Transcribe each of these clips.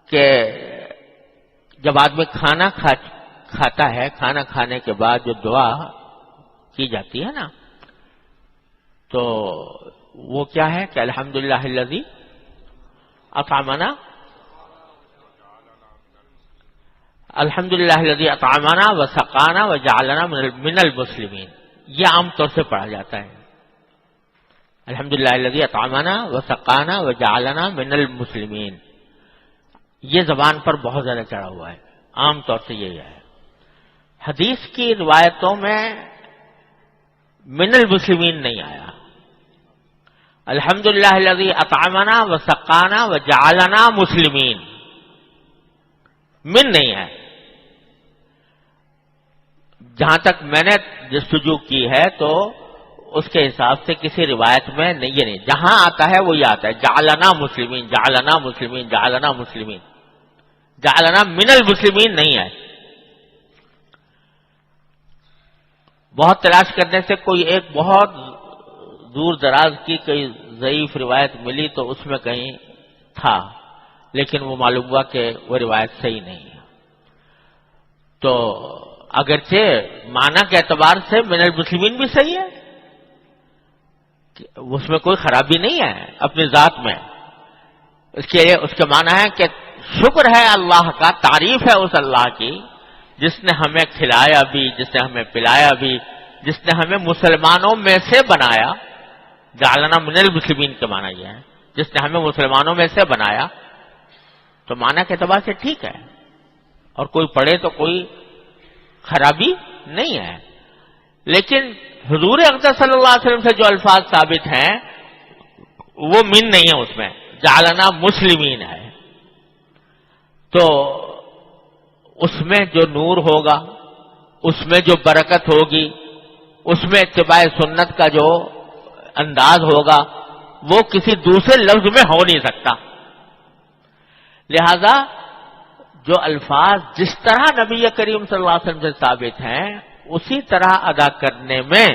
کہ جب آدمی کھانا کھاتا ہے، کھانا کھانے کے بعد جو دعا کی جاتی ہے نا، تو وہ کیا ہے کہ الحمدللہ الذی اطعمنا، الحمدللہ الذی اطعمنا وسقانا وجعلنا من المسلمین، یہ عام طور سے پڑھا جاتا ہے، الحمدللہ الذی اطعمنا وسقانا وجعلنا من المسلمین، یہ زبان پر بہت زیادہ چڑھا ہوا ہے، عام طور سے یہی ہے۔ حدیث کی روایتوں میں من المسلمین نہیں آیا، الحمدللہ الذی اطعمنا وسقانا وجعلنا مسلمین، من نہیں ہے۔ جہاں تک میں نے جستجو کی ہے تو اس کے حساب سے کسی روایت میں یہ نہیں، جہاں آتا ہے وہ یہ آتا ہے جعلنا مسلمین، جعلنا مسلمین، جعلنا مسلمین، جعلنا من المسلمین نہیں ہے۔ بہت تلاش کرنے سے کوئی ایک بہت دور دراز کی کوئی ضعیف روایت ملی تو اس میں کہیں تھا، لیکن وہ معلوم ہوا کہ وہ روایت صحیح نہیں ہے۔ تو اگرچہ معنی کے اعتبار سے من المسلمین بھی صحیح ہے، اس میں کوئی خرابی نہیں ہے اپنی ذات میں، اس کے معنی ہے کہ شکر ہے اللہ کا، تعریف ہے اس اللہ کی جس نے ہمیں کھلایا بھی، جس نے ہمیں پلایا بھی، جس نے ہمیں مسلمانوں میں سے بنایا۔ جعلنا من المسلمین کے معنی یہ ہے جس نے ہمیں مسلمانوں میں سے بنایا، تو معنی کے اعتبار سے ٹھیک ہے، اور کوئی پڑھے تو کوئی خرابی نہیں ہے۔ لیکن حضور اقدس صلی اللہ علیہ وسلم سے جو الفاظ ثابت ہیں وہ من نہیں ہے، اس میں جعلنا مسلمین ہے۔ تو اس میں جو نور ہوگا، اس میں جو برکت ہوگی، اس میں اتباع سنت کا جو انداز ہوگا وہ کسی دوسرے لفظ میں ہو نہیں سکتا۔ لہذا جو الفاظ جس طرح نبی کریم صلی اللہ علیہ وسلم سے ثابت ہیں اسی طرح ادا کرنے میں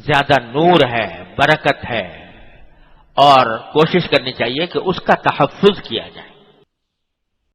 زیادہ نور ہے، برکت ہے، اور کوشش کرنی چاہیے کہ اس کا تحفظ کیا جائے۔